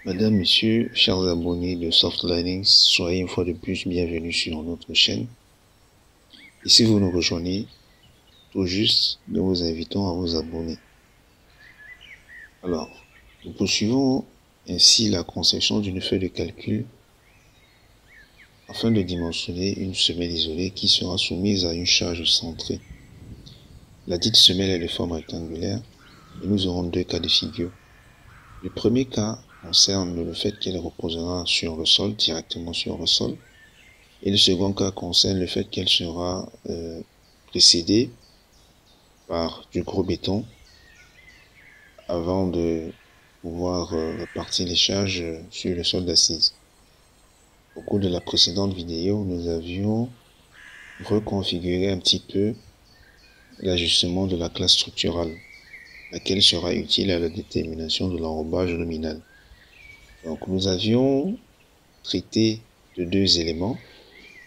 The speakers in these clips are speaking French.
Madame, Monsieur, chers abonnés de Soft Learning, soyez une fois de plus bienvenus sur notre chaîne. Et si vous nous rejoignez, tout juste, nous vous invitons à vous abonner. Alors, nous poursuivons ainsi la conception d'une feuille de calcul afin de dimensionner une semelle isolée qui sera soumise à une charge centrée. La dite semelle est de forme rectangulaire et nous aurons deux cas de figure. Le premier cas concerne le fait qu'elle reposera sur le sol, directement sur le sol. Et le second cas concerne le fait qu'elle sera précédée par du gros béton avant de pouvoir répartir les charges sur le sol d'assise. Au cours de la précédente vidéo, nous avions reconfiguré un petit peu l'ajustement de la classe structurale, laquelle sera utile à la détermination de l'enrobage nominal. Donc nous avions traité de deux éléments.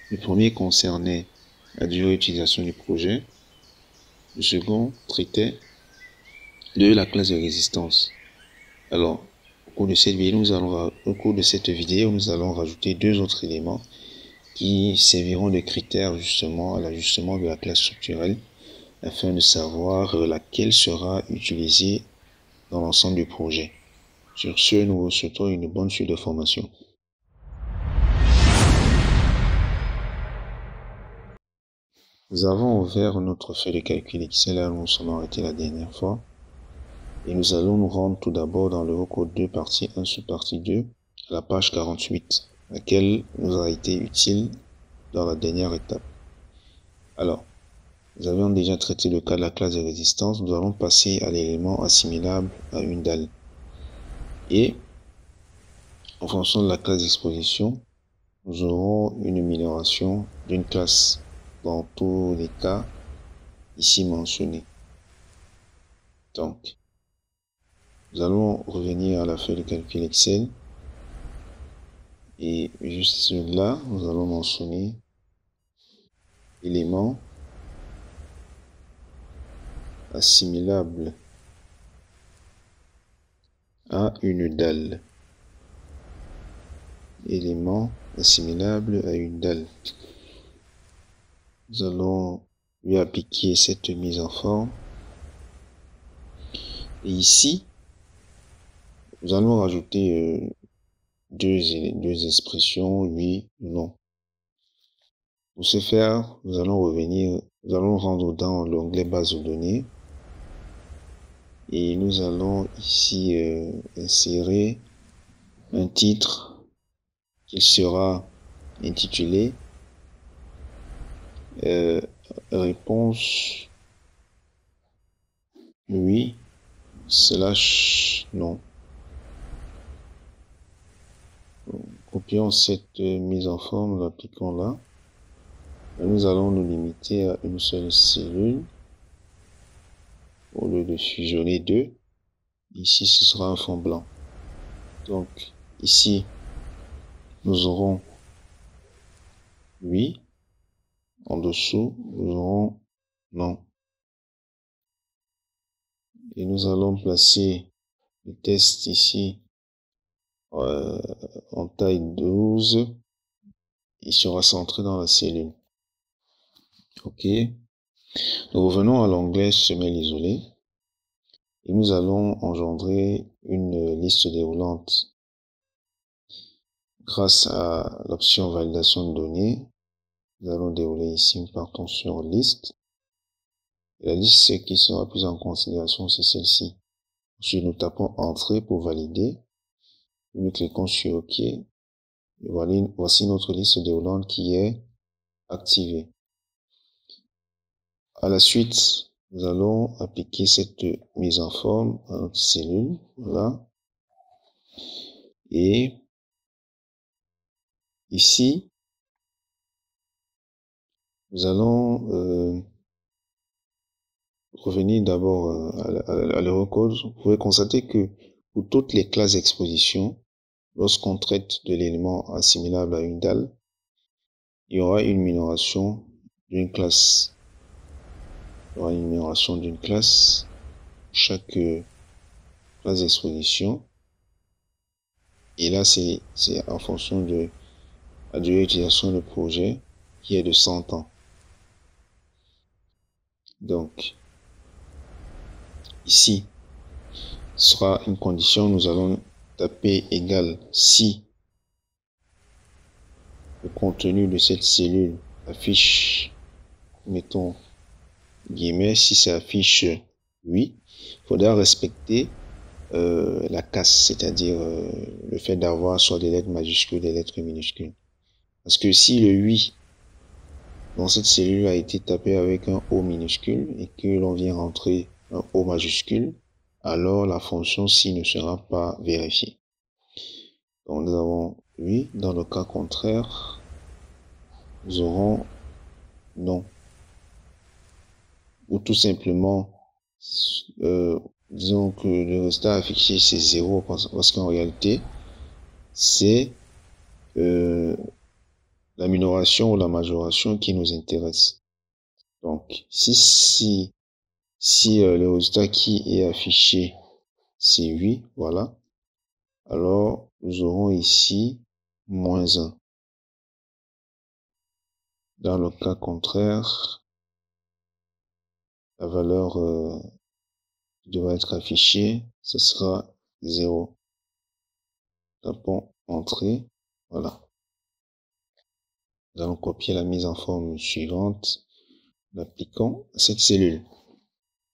Le premier concernait la durée d'utilisation du projet. Le second traitait de la classe de résistance. Alors, au cours de cette vidéo, nous allons rajouter deux autres éléments qui serviront de critères justement à l'ajustement de la classe structurelle afin de savoir laquelle sera utilisée dans l'ensemble du projet. Sur ce, nous vous souhaitons une bonne suite de formation. Nous avons ouvert notre feuille de calcul Excel là où nous sommes arrêtés la dernière fois. Et nous allons nous rendre tout d'abord dans le recode 2, partie 1 sous partie 2, à la page 48, laquelle nous a été utile dans la dernière étape. Alors, nous avions déjà traité le cas de la classe de résistance. Nous allons passer à l'élément assimilable à une dalle. Et, en fonction de la classe d'exposition, nous aurons une minoration d'une classe dans tous les cas ici mentionnés. Donc, nous allons revenir à la feuille de calcul Excel. Et juste là, nous allons mentionner élément assimilable à une dalle. Élément assimilable à une dalle. Nous allons lui appliquer cette mise en forme. Et ici, nous allons rajouter deux expressions, oui ou non. Pour ce faire, nous allons rendre dans l'onglet base de données. Et nous allons ici insérer un titre qui sera intitulé réponse oui / non. Copions cette mise en forme, l'appliquons là. Et nous allons nous limiter à une seule cellule au lieu de fusionner deux. Ici, ce sera un fond blanc. Donc, ici, nous aurons oui. En dessous, nous aurons non. Et nous allons placer le test ici en taille 12. Il sera centré dans la cellule. OK. Nous revenons à l'onglet semelle isolée. Et nous allons engendrer une liste déroulante grâce à l'option validation de données. Nous allons dérouler ici, nous partons sur liste. Et la liste qui sera prise en considération, c'est celle-ci. Ensuite, nous tapons entrée pour valider. Nous cliquons sur OK. Et voici notre liste déroulante qui est activée. À la suite, nous allons appliquer cette mise en forme à notre cellule. Voilà. Et ici, nous allons revenir d'abord à l'Eurocode. Vous pouvez constater que pour toutes les classes d'exposition, lorsqu'on traite de l'élément assimilable à une dalle, il y aura une minoration d'une classe. Il y aura une minoration d'une classe. Chaque classe d'exposition. Et là, c'est en fonction de la durée d'utilisation du projet qui est de 100 ans. Donc, ici, sera une condition, nous allons taper égal si le contenu de cette cellule affiche, mettons, guillemets, si ça affiche oui, il faudra respecter la casse, c'est-à-dire le fait d'avoir soit des lettres majuscules, des lettres minuscules. Parce que si le oui dans cette cellule a été tapé avec un O minuscule et que l'on vient rentrer un O majuscule, alors la fonction si ne sera pas vérifiée. Donc nous avons oui, dans le cas contraire, nous aurons non. Ou tout simplement, disons que le résultat affiché c'est 0 parce qu'en réalité, c'est la minoration ou la majoration qui nous intéresse. Donc, si le résultat qui est affiché c'est 8, voilà, alors nous aurons ici moins 1. Dans le cas contraire, la valeur qui devra être affichée, ce sera 0. Tapons Entrée, voilà. Nous allons copier la mise en forme suivante. L'appliquons à cette cellule.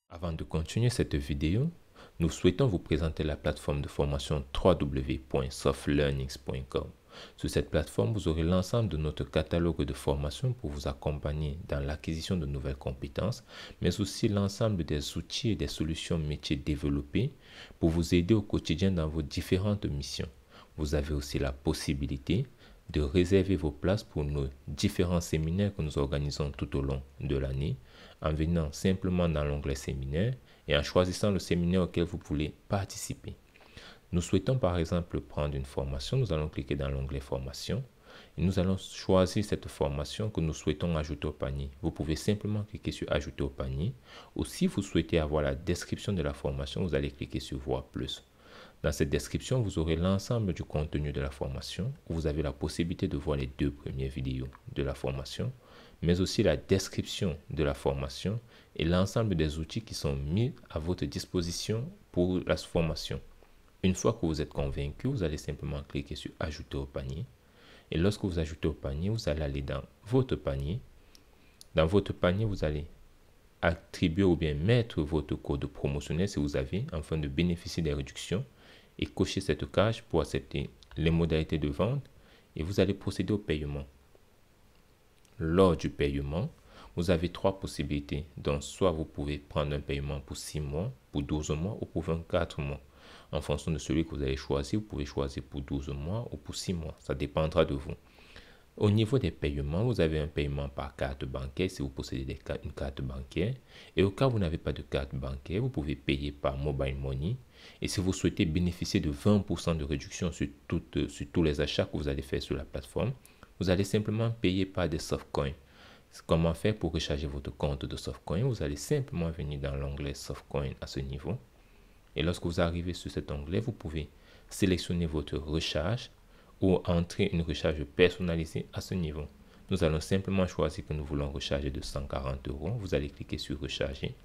Avant de continuer cette vidéo, nous souhaitons vous présenter la plateforme de formation www.softlearnings.com. Sur cette plateforme, vous aurez l'ensemble de notre catalogue de formations pour vous accompagner dans l'acquisition de nouvelles compétences, mais aussi l'ensemble des outils et des solutions métiers développés pour vous aider au quotidien dans vos différentes missions. Vous avez aussi la possibilité de réserver vos places pour nos différents séminaires que nous organisons tout au long de l'année en venant simplement dans l'onglet séminaire et en choisissant le séminaire auquel vous voulez participer. Nous souhaitons par exemple prendre une formation, nous allons cliquer dans l'onglet formation et nous allons choisir cette formation que nous souhaitons ajouter au panier. Vous pouvez simplement cliquer sur ajouter au panier ou si vous souhaitez avoir la description de la formation, vous allez cliquer sur voir plus. Dans cette description, vous aurez l'ensemble du contenu de la formation. Vous avez la possibilité de voir les 2 premières vidéos de la formation, mais aussi la description de la formation et l'ensemble des outils qui sont mis à votre disposition pour la formation. Une fois que vous êtes convaincu, vous allez simplement cliquer sur ajouter au panier. Et lorsque vous ajoutez au panier, vous allez aller dans votre panier. Dans votre panier, vous allez attribuer ou bien mettre votre code promotionnel si vous avez, afin de bénéficier des réductions, et cocher cette case pour accepter les modalités de vente et vous allez procéder au paiement. Lors du paiement, vous avez 3 possibilités. Donc, soit vous pouvez prendre un paiement pour 6 mois, pour 12 mois ou pour 24 mois. En fonction de celui que vous allez choisir, vous pouvez choisir pour 12 mois ou pour 6 mois. Ça dépendra de vous. Au niveau des paiements, vous avez un paiement par carte bancaire si vous possédez une carte bancaire. Et au cas où vous n'avez pas de carte bancaire, vous pouvez payer par mobile money. Et si vous souhaitez bénéficier de 20% de réduction sur tous les achats que vous allez faire sur la plateforme, vous allez simplement payer par des softcoins. Comment faire pour recharger votre compte de softcoin? Vous allez simplement venir dans l'onglet softcoin à ce niveau. Et lorsque vous arrivez sur cet onglet, vous pouvez sélectionner votre recharge ou entrer une recharge personnalisée à ce niveau. Nous allons simplement choisir que nous voulons recharger de 140 euros. Vous allez cliquer sur recharger.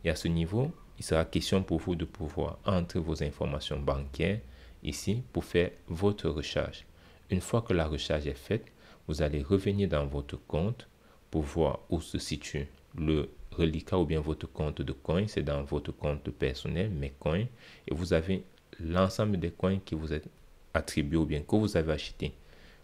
Et à ce niveau, il sera question pour vous de pouvoir entrer vos informations bancaires ici pour faire votre recharge. Une fois que la recharge est faite, vous allez revenir dans votre compte pour voir où se situe le reliquat ou bien votre compte de coins. C'est dans votre compte personnel, mes coins. Et vous avez l'ensemble des coins qui vous est attribué ou bien que vous avez acheté.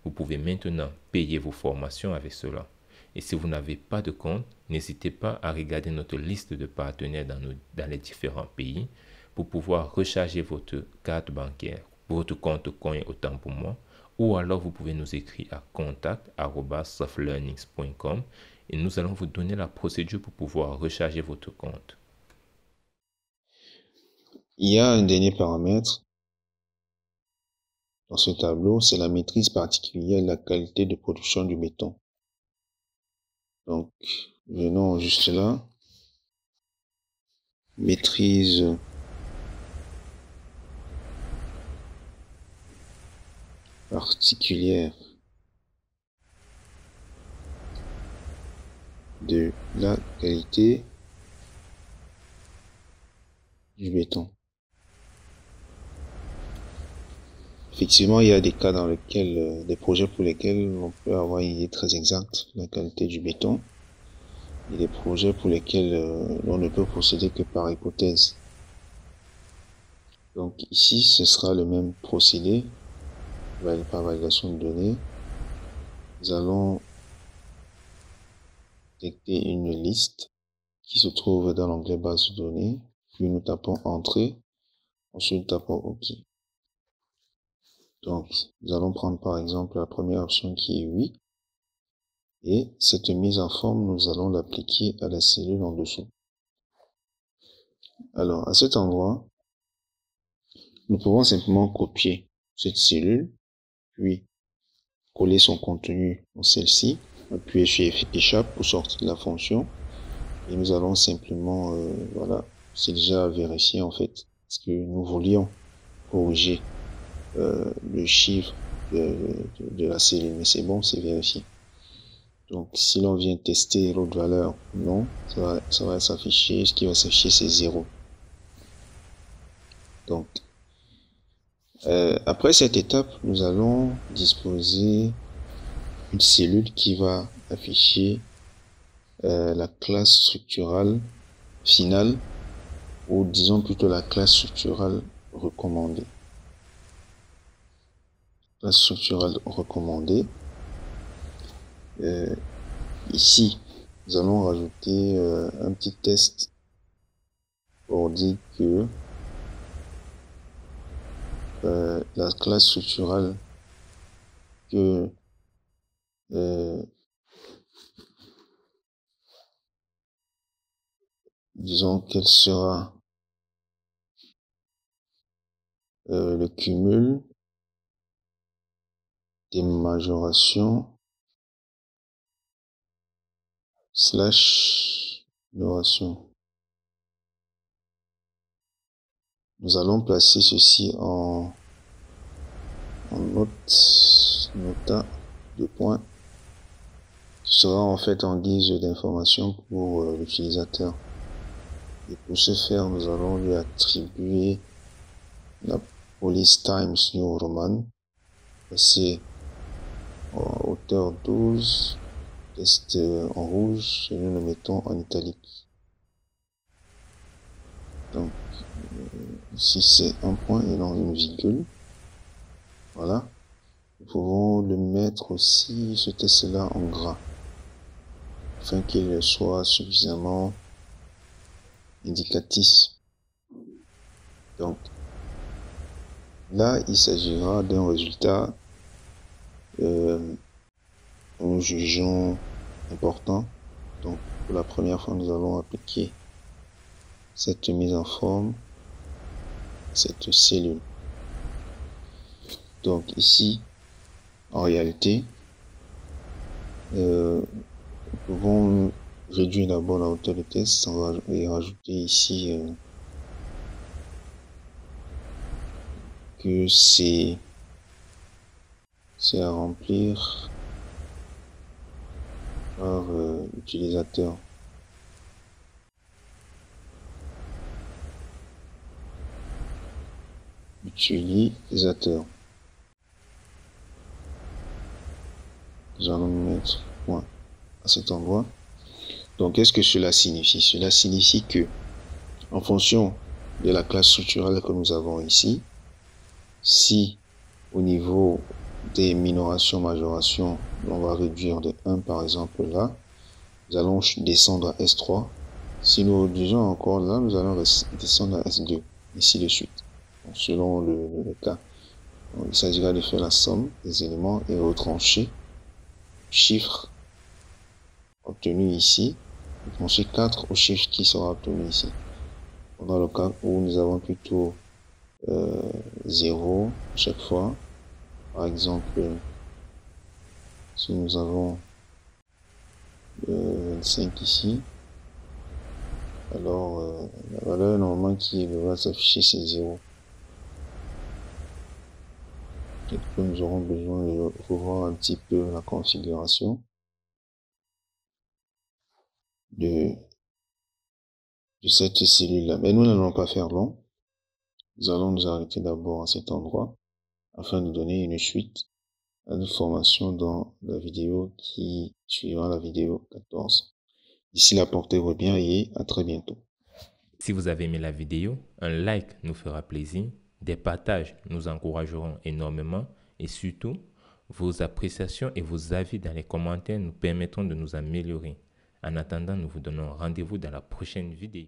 Vous pouvez maintenant payer vos formations avec cela. Et si vous n'avez pas de compte, n'hésitez pas à regarder notre liste de partenaires dans les différents pays pour pouvoir recharger votre carte bancaire, votre compte coin autant pour moi. Ou alors vous pouvez nous écrire à contact@softlearnings.com et nous allons vous donner la procédure pour pouvoir recharger votre compte. Il y a un dernier paramètre dans ce tableau, c'est la maîtrise particulière de la qualité de production du béton. Donc, venons juste là. Maîtrise particulière de la qualité du béton. Effectivement, il y a des cas dans lesquels, des projets pour lesquels on peut avoir une idée très exacte de la qualité du béton. Et des projets pour lesquels l'on ne peut procéder que par hypothèse. Donc ici, ce sera le même procédé par validation de données. Nous allons détecter une liste qui se trouve dans l'onglet base de données, puis nous tapons entrée, ensuite nous tapons OK. Donc nous allons prendre par exemple la première option qui est oui, et cette mise en forme, nous allons l'appliquer à la cellule en dessous. Alors à cet endroit, nous pouvons simplement copier cette cellule, puis coller son contenu dans celle-ci, appuyer sur échappe pour sortir de la fonction, et nous allons simplement, voilà, c'est déjà vérifié en fait, parce que nous voulions corriger le chiffre de la cellule, mais c'est bon, c'est vérifié. Donc si l'on vient tester l'autre valeur, non, ça va s'afficher, ce qui va s'afficher c'est 0. Donc après cette étape, nous allons disposer une cellule qui va afficher la classe structurale finale, ou disons plutôt la classe structurale recommandée. Classe structurale recommandée. Ici, nous allons rajouter un petit test pour dire que la classe structurale que disons qu'elle sera le cumul des majorations slash minoration. Nous allons placer ceci en nota de points. Ce sera en fait en guise d'information pour l'utilisateur. Et pour ce faire, nous allons lui attribuer la police times new roman. C'est en hauteur 12, test en rouge, et nous le mettons en italique. Donc ici c'est un point et non une virgule. Voilà. Nous pouvons le mettre aussi, ce test-là, en gras, afin qu'il soit suffisamment indicatif. Donc là, il s'agira d'un résultat nous jugeons important. Donc pour la première fois, nous allons appliquer cette mise en forme, cette cellule. Donc ici, en réalité, nous pouvons réduire d'abord la hauteur de test et rajouter ici que c'est à remplir par l'utilisateur. Utilisateur. Nous allons mettre point à cet endroit. Donc qu'est-ce que cela signifie? Cela signifie que en fonction de la classe structurale que nous avons ici, si au niveau des minorations, majorations, on va réduire de 1 par exemple là, nous allons descendre à S3. Si nous réduisons encore là, nous allons descendre à S2, ainsi de suite. Donc, selon le cas. Donc, il s'agira de faire la somme des éléments et retrancher chiffre obtenu ici, retrancher 4 au chiffre qui sera obtenu ici. Dans le cas où nous avons plutôt 0 à chaque fois, par exemple, si nous avons 25 ici, alors la valeur normalement qui va s'afficher c'est 0. Peut-être que nous aurons besoin de revoir un petit peu la configuration de cette cellule-là. Mais nous n'allons pas faire long. Nous allons nous arrêter d'abord à cet endroit afin de donner une suite à notre formation dans la vidéo qui suivra, la vidéo 14. D'ici là, portez-vous bien et à très bientôt. Si vous avez aimé la vidéo, un like nous fera plaisir, des partages nous encourageront énormément et surtout, vos appréciations et vos avis dans les commentaires nous permettront de nous améliorer. En attendant, nous vous donnons rendez-vous dans la prochaine vidéo.